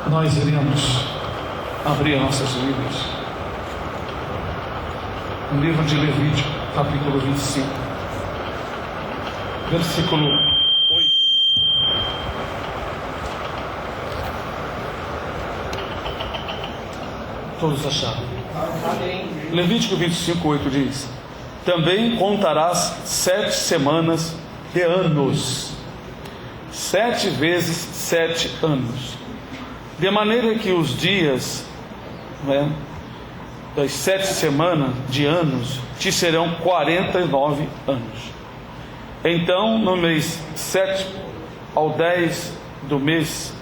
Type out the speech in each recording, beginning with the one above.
Nós iremos abrir nossas Bíblias no livro de Levítico, capítulo 25, versículo 8. Todos acharam? Levítico 25, 8 diz: também contarás 7 semanas de anos, 7 vezes 7 anos, de maneira que os dias das 7 semanas de anos te serão 49 anos. Então, no mês 7 ao 10 do mês,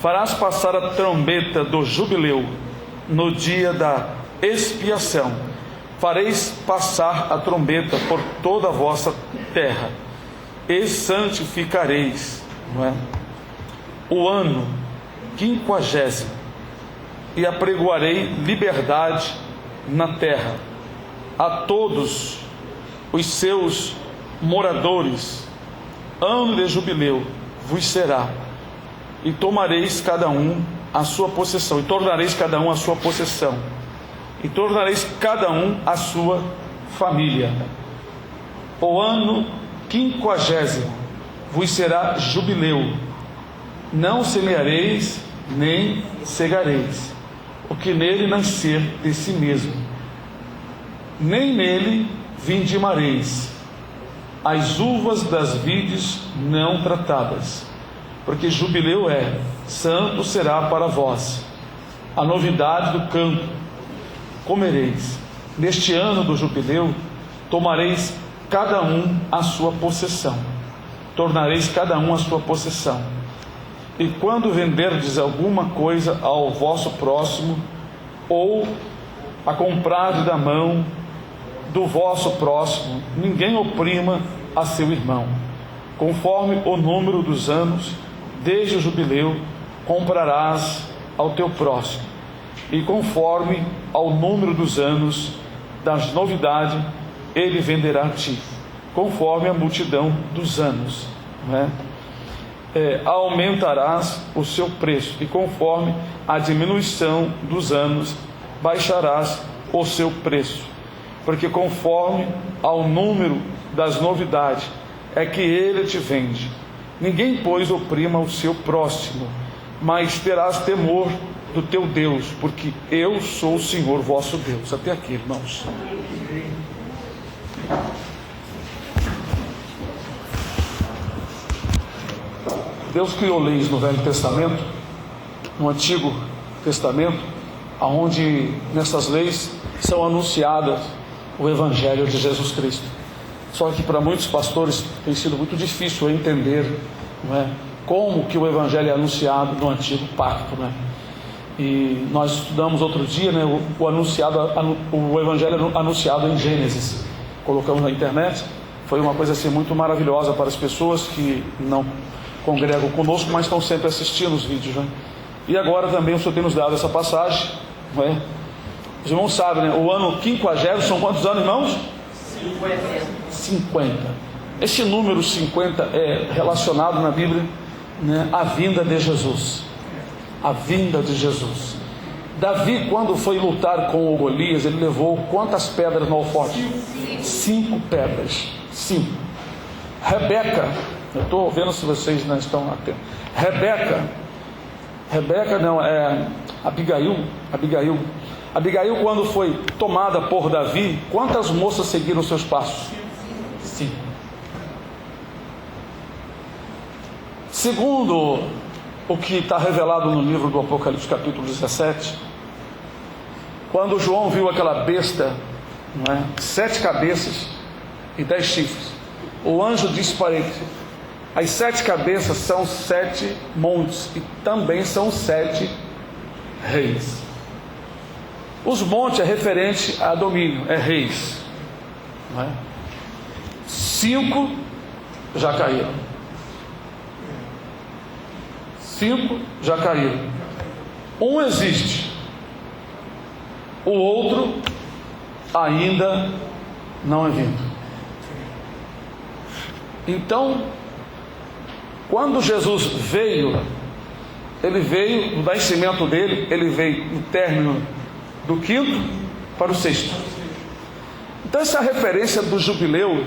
farás passar a trombeta do jubileu. No dia da expiação, fareis passar a trombeta por toda a vossa terra, e santificareis, o ano 50, e apregoarei liberdade na terra a todos os seus moradores. Ano de jubileu vos será, e tomareis cada um a sua possessão, e tornareis cada um a sua possessão, e tornareis cada um a sua família. O ano 50 vos será jubileu. Não semeareis, nem cegareis o que nele nascer de si mesmo, nem nele vindimareis as uvas das vides não tratadas, porque jubileu santo será para vós. A novidade do campo comereis. Neste ano do jubileu tomareis cada um a sua possessão, tornareis cada um a sua possessão. E quando venderdes alguma coisa ao vosso próximo, ou a comprar da mão do vosso próximo, ninguém oprima a seu irmão. Conforme o número dos anos, desde o jubileu, comprarás ao teu próximo, e conforme ao número dos anos das novidades, ele venderá a ti, conforme a multidão dos anos, aumentarás o seu preço, e conforme a diminuição dos anos, baixarás o seu preço, porque conforme ao número das novidades é que ele te vende. Ninguém, pois, oprima o seu próximo, mas terás temor do teu Deus, porque eu sou o Senhor vosso Deus. Até aqui, irmãos. Deus criou leis no Velho Testamento, no Antigo Testamento, onde nessas leis são anunciadas o Evangelho de Jesus Cristo. Só que para muitos pastores tem sido muito difícil entender, como que o Evangelho é anunciado no Antigo Pacto, E nós estudamos outro dia, o Evangelho anunciado em Gênesis. Colocamos na internet. Foi uma coisa assim muito maravilhosa para as pessoas que não congregam conosco, mas estão sempre assistindo os vídeos, E agora também o Senhor tem nos dado essa passagem, Os irmãos sabem, o ano 50 são quantos anos, irmãos? 50. Esse número 50 é relacionado na Bíblia, à vinda de Jesus. A vinda de Jesus. Davi, quando foi lutar com o Golias, ele levou quantas pedras no alforje? 5 pedras. 5. Rebeca, eu estou vendo se vocês não estão atentos. Abigail, quando foi tomada por Davi, quantas moças seguiram seus passos? 5. Segundo o que está revelado no livro do Apocalipse, capítulo 17, quando João viu aquela besta, 7 cabeças e 10 chifres, o anjo disse para ele: as 7 cabeças são 7 montes, e também são 7 reis. Os montes é referente a domínio, reis. 5 já caíram. 5 já caíram. Um existe. O outro ainda não é vindo. Então, quando Jesus veio, ele veio, no nascimento dele, ele veio no término do 5º para o 6º. Então essa referência do jubileu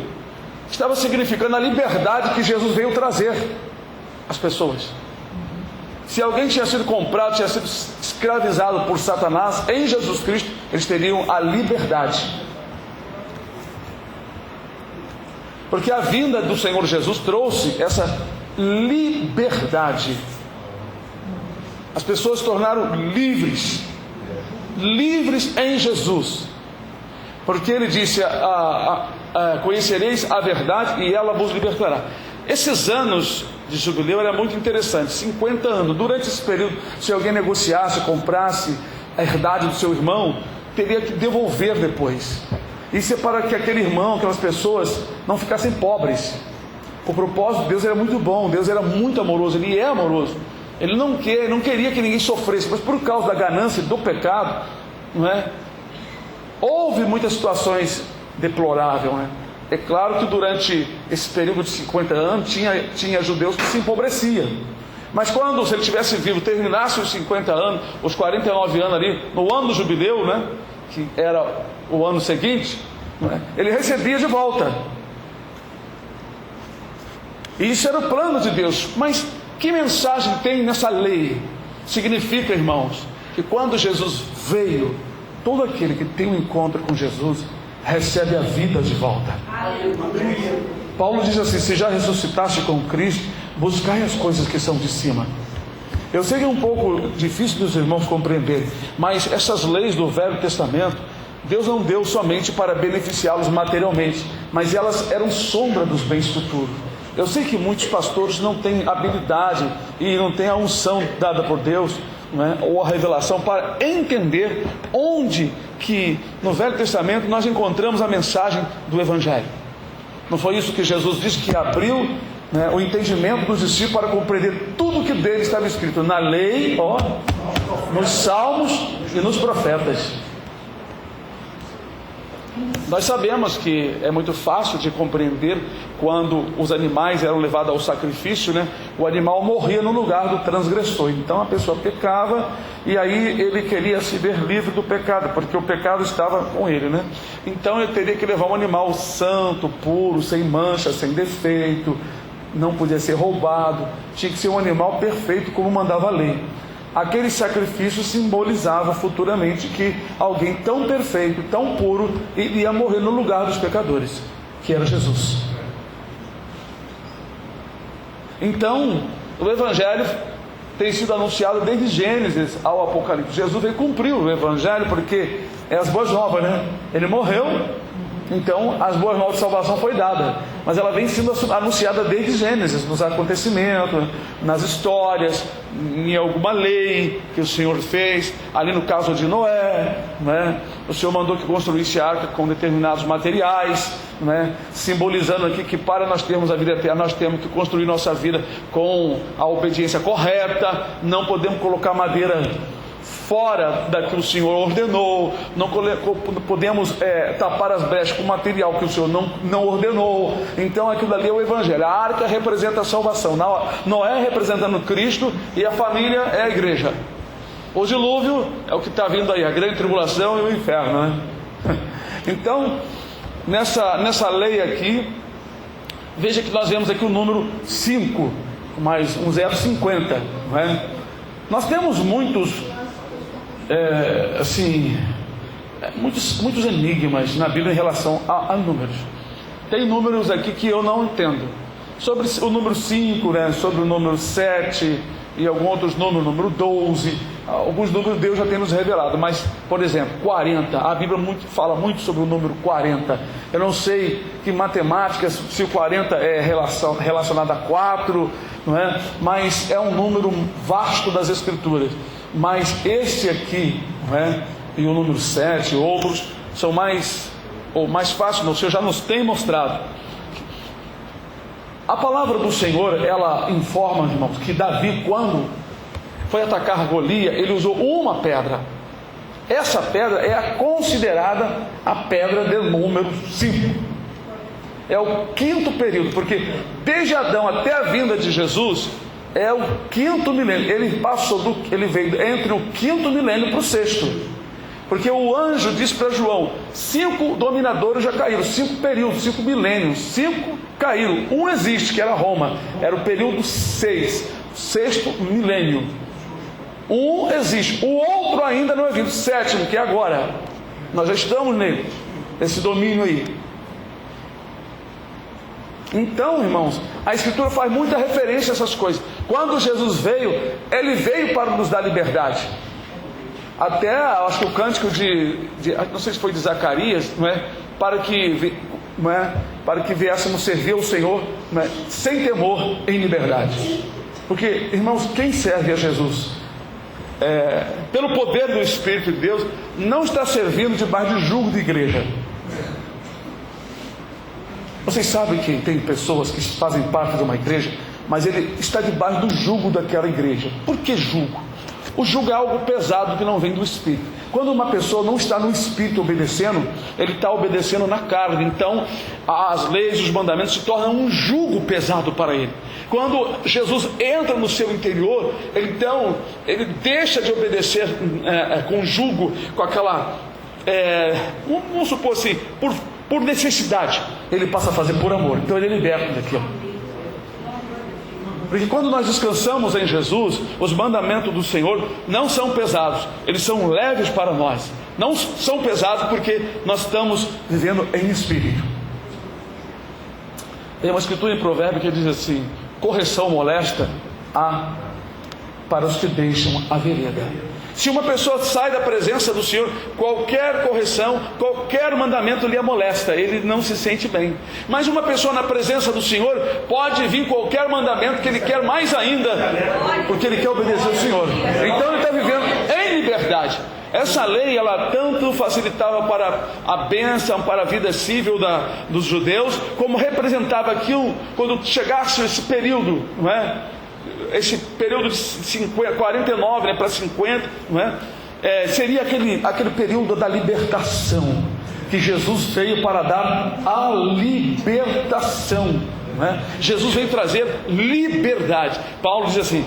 estava significando a liberdade que Jesus veio trazer às pessoas. Se alguém tinha sido comprado, tinha sido escravizado por Satanás, em Jesus Cristo, eles teriam a liberdade. Porque a vinda do Senhor Jesus trouxe essa liberdade. As pessoas se tornaram livres em Jesus. Porque ele disse, conhecereis a verdade e ela vos libertará. Esses anos de jubileu era muito interessante, 50 anos. Durante esse período, se alguém negociasse, comprasse a herdade do seu irmão, teria que devolver depois. Isso é para que aquele irmão, aquelas pessoas não ficassem pobres. O propósito de Deus era muito bom, Deus era muito amoroso, Ele é amoroso. Ele não queria que ninguém sofresse, mas por causa da ganância e do pecado, não é? Houve muitas situações deploráveis, né? É claro que durante esse período de 50 anos tinha judeus que se empobreciam. Mas quando, se ele tivesse vivo, terminasse os 50 anos, os 49 anos ali, no ano do jubileu, né, que era o ano seguinte, né, ele recebia de volta. E isso era o plano de Deus. Mas que mensagem tem nessa lei? Significa, irmãos, que quando Jesus veio, todo aquele que tem um encontro com Jesus recebe a vida de volta. Aleluia. Paulo diz assim: se já ressuscitaste com Cristo, buscai as coisas que são de cima. Eu sei que é um pouco difícil dos irmãos compreenderem, mas essas leis do Velho Testamento, Deus não deu somente para beneficiá-los materialmente, mas elas eram sombra dos bens futuros. Eu sei que muitos pastores não têm habilidade e não têm a unção dada por Deus, né, ou a revelação para entender onde que no Velho Testamento nós encontramos a mensagem do Evangelho. Não foi isso que Jesus disse, que abriu, né, o entendimento dos discípulos para compreender tudo o que dele estava escrito na lei, nos salmos e nos profetas. Nós sabemos que é muito fácil de compreender quando os animais eram levados ao sacrifício, né? O animal morria no lugar do transgressor. Então a pessoa pecava e aí ele queria se ver livre do pecado, porque o pecado estava com ele, né? Então ele teria que levar um animal santo, puro, sem mancha, sem defeito, não podia ser roubado, tinha que ser um animal perfeito como mandava a lei. Aquele sacrifício simbolizava futuramente que alguém tão perfeito, tão puro, iria morrer no lugar dos pecadores, que era Jesus. Então, o Evangelho tem sido anunciado desde Gênesis ao Apocalipse. Jesus veio cumprir o Evangelho porque é as boas novas, né? Ele morreu, então as boas novas de salvação foi dada, mas ela vem sendo anunciada desde Gênesis, nos acontecimentos, nas histórias, em alguma lei que o Senhor fez, ali no caso de Noé, né? O Senhor mandou que construísse arca com determinados materiais, né? Simbolizando aqui que para nós termos a vida eterna, nós temos que construir nossa vida com a obediência correta, não podemos colocar madeira fora da que o Senhor ordenou, não podemos tapar as brechas com material que o Senhor não ordenou. Então aquilo ali é o Evangelho. A arca representa a salvação, Noé representando Cristo e a família é a igreja. O dilúvio é o que está vindo aí, a grande tribulação e o inferno, né? Então nessa lei aqui, veja que nós vemos aqui o número 5 mais um 0,50, não é? Nós temos muitos muitos enigmas na Bíblia em relação a números. Tem números aqui que eu não entendo. Sobre o número 5, né? Sobre o número 7 e alguns outros números, número 12. Alguns números Deus já tem nos revelado. Mas, por exemplo, 40. A Bíblia fala muito sobre o número 40. Eu não sei que matemática, se o 40 é relacionado a 4, não é? Mas é um número vasto das Escrituras. Mas esse aqui, não é? E o número 7, outros, são mais fáceis, o Senhor já nos tem mostrado. A palavra do Senhor, ela informa, irmãos, que Davi, quando foi atacar Golias, ele usou uma pedra. Essa pedra é considerada a pedra de número 5. É o 5º período, porque desde Adão até a vinda de Jesus, é o 5º milênio. Ele veio entre o 5º milênio para o 6º. Porque o anjo disse para João: 5 dominadores já caíram, 5 períodos, 5 milênios, 5 caíram. Um existe, que era Roma, era o período 6, 6º milênio. Um existe, o outro ainda não é vindo, 7º, que é agora. Nós já estamos nele, esse domínio aí. Então, irmãos, a Escritura faz muita referência a essas coisas. Quando Jesus veio, Ele veio para nos dar liberdade. Até, acho que o cântico não sei se foi de Zacarias, não é? Para que viéssemos servir ao Senhor, não é? Sem temor, em liberdade. Porque, irmãos, quem serve a Jesus, pelo poder do Espírito de Deus, não está servindo debaixo de jugo de igreja. Vocês sabem que tem pessoas que fazem parte de uma igreja, mas ele está debaixo do jugo daquela igreja. Por que jugo? O jugo é algo pesado que não vem do Espírito. Quando uma pessoa não está no Espírito obedecendo, ele está obedecendo na carne. Então, as leis, os mandamentos se tornam um jugo pesado para ele. Quando Jesus entra no seu interior, então, ele deixa de obedecer com jugo, com aquela... vamos supor assim, por necessidade, ele passa a fazer por amor. Então ele é liberto daquilo. Porque quando nós descansamos em Jesus, os mandamentos do Senhor não são pesados, eles são leves para nós. Não são pesados porque nós estamos vivendo em espírito. Tem uma escritura em Provérbio que diz assim: correção molesta há para os que deixam a vereda. Se uma pessoa sai da presença do Senhor, qualquer correção, qualquer mandamento lhe molesta, ele não se sente bem. Mas uma pessoa na presença do Senhor, pode vir qualquer mandamento que ele quer mais ainda, porque ele quer obedecer ao Senhor. Então ele está vivendo em liberdade. Essa lei, ela tanto facilitava para a bênção, para a vida civil dos judeus, como representava aquilo, quando chegasse esse período, não é? Esse período de 49 para 50, não é? Seria aquele período da libertação, que Jesus veio para dar a libertação, não é? Jesus veio trazer liberdade. Paulo diz assim: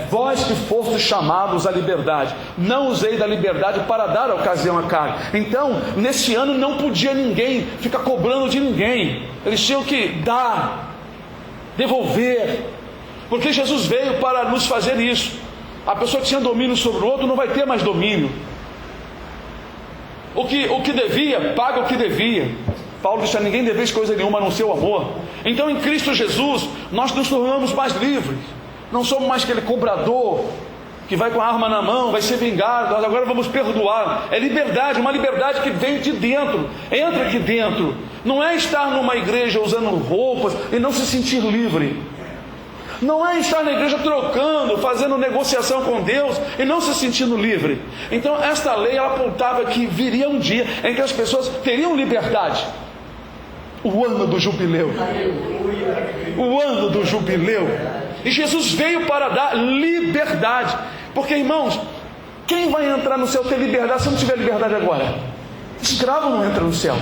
vós que fostes chamados à liberdade, não usei da liberdade para dar ocasião à carne. Então, nesse ano não podia ninguém ficar cobrando de ninguém, eles tinham que dar, devolver, porque Jesus veio para nos fazer isso. A pessoa que tinha domínio sobre o outro não vai ter mais domínio. O que devia, paga o que devia. Paulo disse: a ninguém deveis coisa nenhuma a não ser o amor. Então, em Cristo Jesus, nós nos tornamos mais livres. Não somos mais aquele cobrador que vai com a arma na mão, vai ser vingado. Nós agora vamos perdoar. É liberdade, uma liberdade que vem de dentro. Entra aqui dentro. Não é estar numa igreja usando roupas e não se sentir livre. Não é estar na igreja trocando, fazendo negociação com Deus e não se sentindo livre. Então esta lei, ela apontava que viria um dia em que as pessoas teriam liberdade. O ano do jubileu. O ano do jubileu. E Jesus veio para dar liberdade. Porque, irmãos, quem vai entrar no céu ter liberdade se não tiver liberdade agora? Escravo não entra no céu.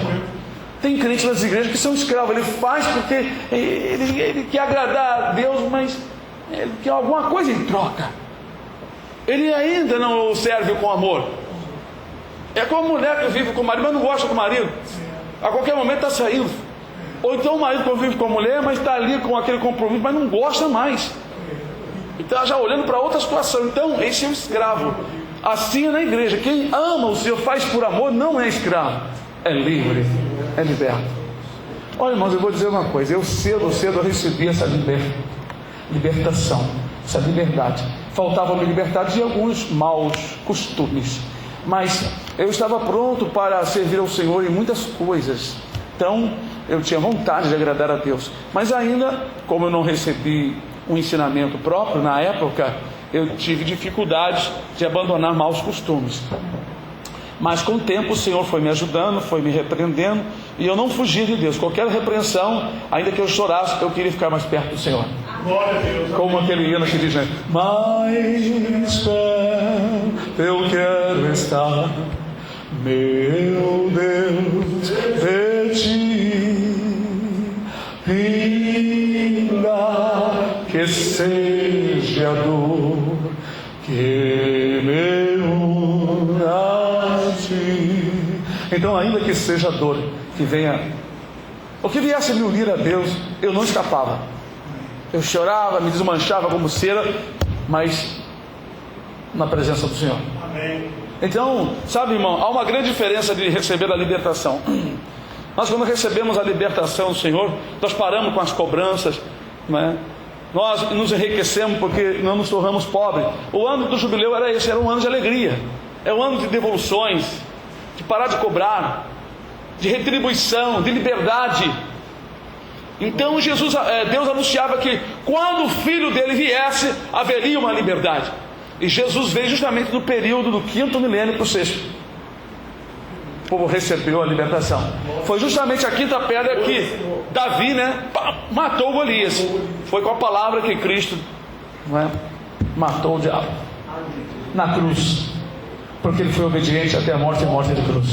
Tem crentes nas igrejas que são escravos. Ele faz porque ele quer agradar a Deus, mas ele quer alguma coisa em troca. Ele ainda não o serve com amor. É como a mulher que vive com o marido, mas não gosta do marido. A qualquer momento está saindo. Ou então o marido convive com a mulher, mas está ali com aquele compromisso, mas não gosta mais. Então já olhando para outra situação. Então esse é o escravo. Assim é na igreja. Quem ama o Senhor, faz por amor, não é escravo. É livre, é liberto. Olha, irmãos, eu vou dizer uma coisa. Eu cedo eu recebi essa libertação, essa liberdade. Faltava-me liberdade de alguns maus costumes, mas eu estava pronto para servir ao Senhor em muitas coisas. Então eu tinha vontade de agradar a Deus, mas ainda, como eu não recebi um ensinamento próprio na época, eu tive dificuldade de abandonar maus costumes. Mas com o tempo o Senhor foi me ajudando, foi me repreendendo, e eu não fugi de Deus. Qualquer repreensão, ainda que eu chorasse, eu queria ficar mais perto do Senhor. Como aquele hino que diz, né? Mais perto eu quero estar, meu Deus, de ti, ainda que seja hoje a dor que me une a ti. Então, ainda que seja a dor que venha, o que viesse me unir a Deus, eu não escapava. Eu chorava, me desmanchava como cera, mas na presença do Senhor. Amém. Então, sabe, irmão, há uma grande diferença de receber a libertação. Nós, quando recebemos a libertação do Senhor, nós paramos com as cobranças, não é? Nós nos enriquecemos porque não nos tornamos pobres. O ano do jubileu era esse, era um ano de alegria, é um ano de devoluções, de parar de cobrar, de retribuição, de liberdade. Então Deus anunciava que quando o Filho dele viesse, haveria uma liberdade. E Jesus veio justamente no período do 5º milênio para o 6º. O povo recebeu a libertação. Foi justamente a quinta pedra que Davi, matou Golias. Foi com a palavra que Cristo, matou o diabo na cruz, porque ele foi obediente até a morte e morte de cruz.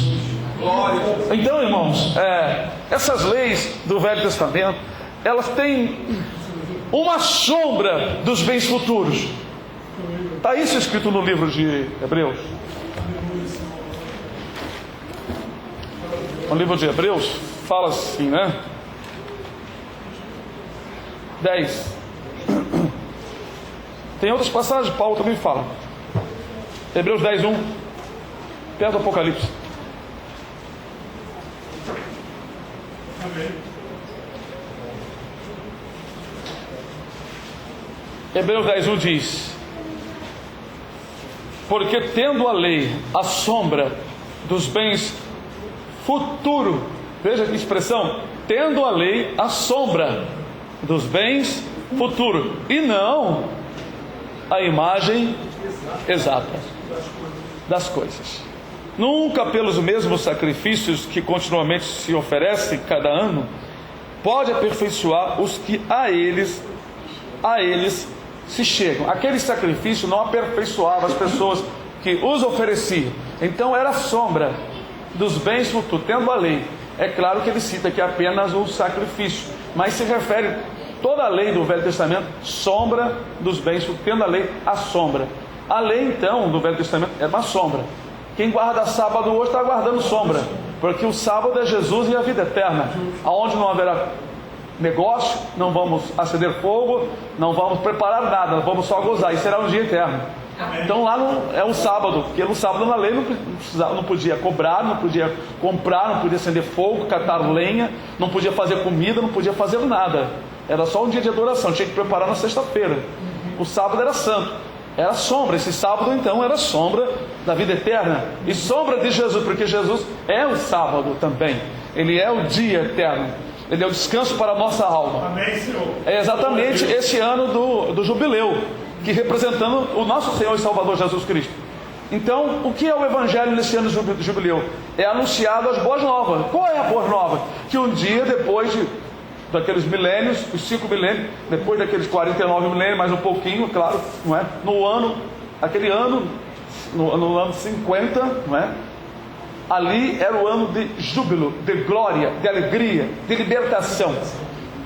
Então, irmãos, essas leis do Velho Testamento, elas têm uma sombra dos bens futuros. Está isso escrito no livro de Hebreus. O livro de Hebreus fala assim, 10. Tem outras passagens, Paulo também fala. Hebreus 10, 1, perto do Apocalipse. Amém. Hebreus 10, 1 diz: porque tendo a lei a sombra dos bens futuro, veja que expressão, tendo a lei a sombra dos bens futuro, e não a imagem exata das coisas. Nunca pelos mesmos sacrifícios que continuamente se oferecem cada ano, pode aperfeiçoar os que a eles se chegam. Aquele sacrifício não aperfeiçoava as pessoas que os ofereciam. Então era sombra dos bens futuros, tendo a lei. É claro que ele cita aqui apenas o sacrifício, mas se refere toda a lei do Velho Testamento, sombra dos bens futuros, tendo a lei a sombra. A lei então do Velho Testamento é uma sombra. Quem guarda sábado hoje está guardando sombra, porque o sábado é Jesus e a vida eterna, aonde não haverá negócio, não vamos acender fogo, não vamos preparar nada, vamos só gozar, e será um dia eterno. Então lá é um sábado, porque no sábado na lei não podia cobrar, não podia comprar, não podia acender fogo, catar lenha, não podia fazer comida, não podia fazer nada. Era só um dia de adoração, tinha que preparar na sexta-feira. O sábado era santo, era sombra. Esse sábado então era sombra da vida eterna e sombra de Jesus, porque Jesus é o sábado também, ele é o dia eterno, ele é o descanso para a nossa alma. Amém, Senhor. É exatamente esse ano do jubileu, que representando o nosso Senhor e Salvador Jesus Cristo. Então, o que é o Evangelho nesse ano de jubileu? É anunciado as boas novas. Qual é a boa nova? Que um dia depois daqueles milênios, os 5 milênios, depois daqueles 49 milênios, mais um pouquinho, claro, não é? No ano 50, não é? Ali era o ano de júbilo, de glória, de alegria, de libertação.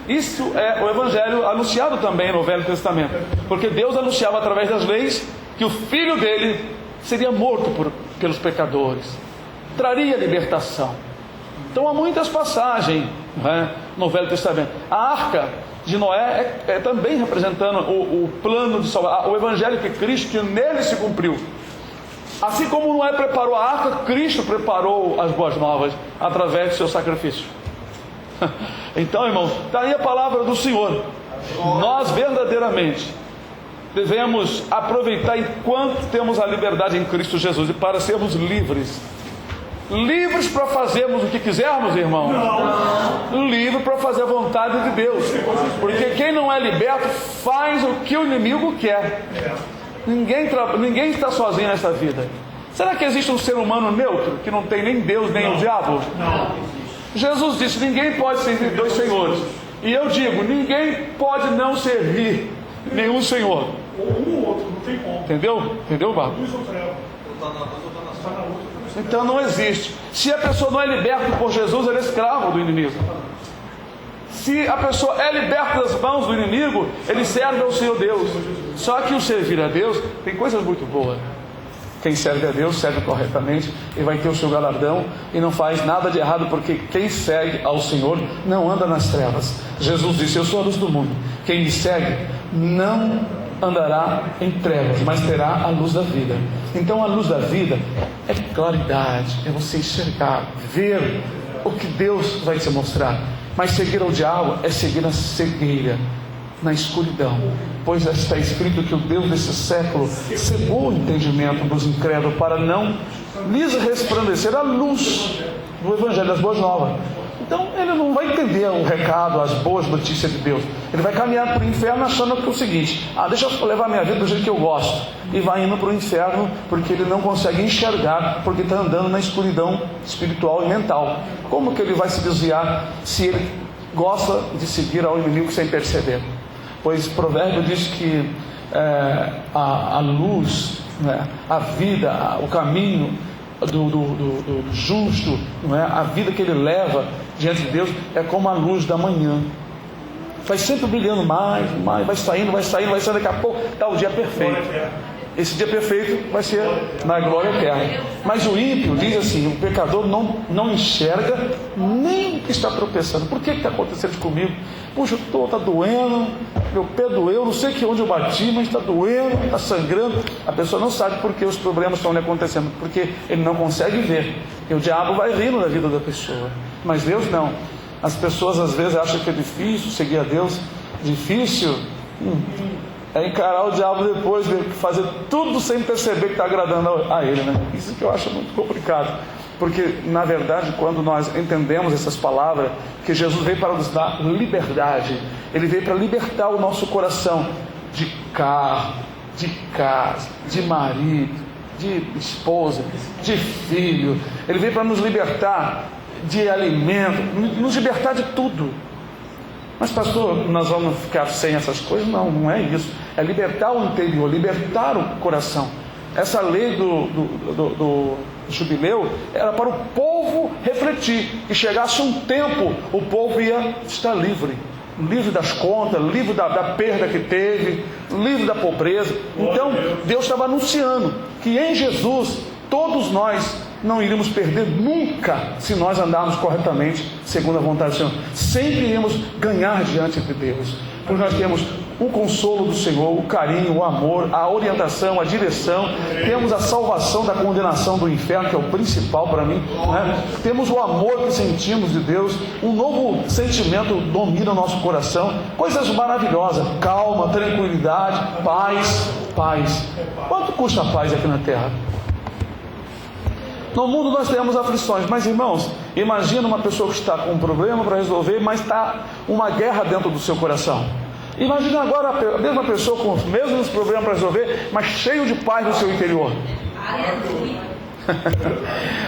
Isso é o Evangelho anunciado também no Velho Testamento, porque Deus anunciava através das leis que o Filho dele seria morto pelos pecadores, traria libertação. Então há muitas passagens, no Velho Testamento. A arca de Noé é também representando o plano de salvação, o Evangelho que Cristo, que nele se cumpriu. Assim como Noé preparou a arca, Cristo preparou as boas novas através do seu sacrifício. Então, irmãos, está aí a palavra do Senhor. Nós verdadeiramente devemos aproveitar enquanto temos a liberdade em Cristo Jesus, e para sermos livres para fazermos o que quisermos, irmão. Livre para fazer a vontade de Deus, porque quem não é liberto faz o que o inimigo quer. Ninguém está sozinho nessa vida. Será que existe um ser humano neutro, que não tem nem Deus nem o diabo? Não. Jesus disse: ninguém pode servir 2 senhores. E eu digo: ninguém pode não servir nenhum senhor. Ou um ou outro, não tem como. Entendeu, Barro? Então não existe. Se a pessoa não é liberta por Jesus, ela é escravo do inimigo. Se a pessoa é liberta das mãos do inimigo, ele serve ao Senhor Deus. Só que o servir a Deus tem coisas muito boas. Quem serve a Deus serve corretamente e vai ter o seu galardão e não faz nada de errado, porque quem segue ao Senhor não anda nas trevas. Jesus disse: eu sou a luz do mundo. Quem me segue não andará em trevas, mas terá a luz da vida. Então a luz da vida é claridade, é você enxergar, ver o que Deus vai te mostrar. Mas seguir ao diabo é seguir na cegueira, na escuridão, pois está escrito que o Deus desse século cegou o entendimento dos incrédulos para não lhes resplandecer a luz do Evangelho, das boas novas. Então ele não vai entender o recado, as boas notícias de Deus. Ele vai caminhar para o inferno achando que é o seguinte: deixa eu levar minha vida do jeito que eu gosto, e vai indo para o inferno porque ele não consegue enxergar, porque está andando na escuridão espiritual e mental. Como que ele vai se desviar se ele gosta de seguir ao inimigo sem perceber? Pois o provérbio diz que a luz, né, a vida, o caminho do justo, não é? A vida que ele leva diante de Deus é como a luz da manhã. Vai sempre brilhando mais, vai saindo, daqui a pouco está o dia perfeito. Esse dia perfeito vai ser na glória eterna. Mas o ímpio diz assim: o pecador não enxerga nem que está tropeçando. Por que está acontecendo comigo? Puxa, está doendo, meu pé doeu, não sei que onde eu bati, mas está doendo, está sangrando. A pessoa não sabe por que os problemas estão lhe acontecendo, porque ele não consegue ver. E o diabo vai rindo da vida da pessoa, mas Deus não. As pessoas às vezes acham que é difícil seguir a Deus. Difícil é encarar o diabo depois, fazer tudo sem perceber que está agradando a ele, né? Isso que eu acho muito complicado, porque na verdade, quando nós entendemos essas palavras, que Jesus veio para nos dar liberdade, ele veio para libertar o nosso coração de carro, de casa, de marido, de esposa, de filho. Ele veio para nos libertar de alimento, nos libertar de tudo. Mas pastor, nós vamos ficar sem essas coisas? Não é isso. É libertar o interior, libertar o coração. Essa lei do jubileu era para o povo refletir, que chegasse um tempo, o povo ia estar livre das contas, livre da perda que teve, livre da pobreza. Então Deus estava anunciando que em Jesus todos nós não iríamos perder nunca, se nós andarmos corretamente segundo a vontade do Senhor. Sempre iremos ganhar diante de Deus, porque nós temos o consolo do Senhor, o carinho, o amor, a orientação, a direção. Temos a salvação da condenação do inferno, que é o principal para mim, né? Temos o amor que sentimos de Deus. Um novo sentimento domina o nosso coração. Coisas maravilhosas: calma, tranquilidade, paz. Quanto custa a paz aqui na terra? No mundo nós temos aflições, mas irmãos, imagina uma pessoa que está com um problema para resolver, mas está uma guerra dentro do seu coração. Imagina agora a mesma pessoa com os mesmos problemas para resolver, mas cheio de paz no seu interior.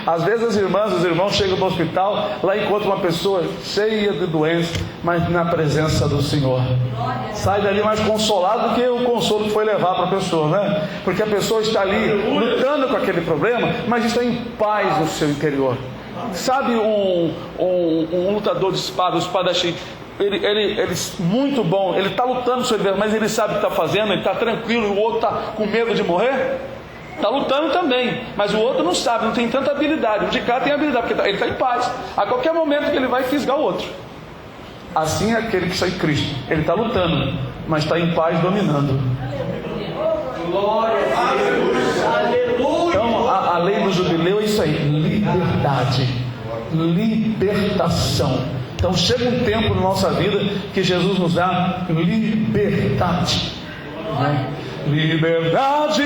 Às vezes as irmãs, os irmãos chegam no hospital, lá encontram uma pessoa cheia de doença, mas na presença do Senhor. Sai dali mais consolado do que o consolo que foi levar para a pessoa, né? Porque a pessoa está ali lutando com aquele problema, mas está em paz no seu interior. Sabe um lutador de espada, um espadachim, ele muito bom, ele está lutando sobre ele, mas ele sabe o que está fazendo, ele está tranquilo, e o outro está com medo de morrer? Está lutando também, mas o outro não sabe, não tem tanta habilidade. O de cá tem habilidade, porque ele está em paz. A qualquer momento que ele vai fisgar o outro. Assim é aquele que está em Cristo. Ele está lutando, mas está em paz, dominando. Glória a Deus. Então a lei do jubileu é isso aí: liberdade, libertação. Então chega um tempo na nossa vida que Jesus nos dá liberdade, né? Liberdade,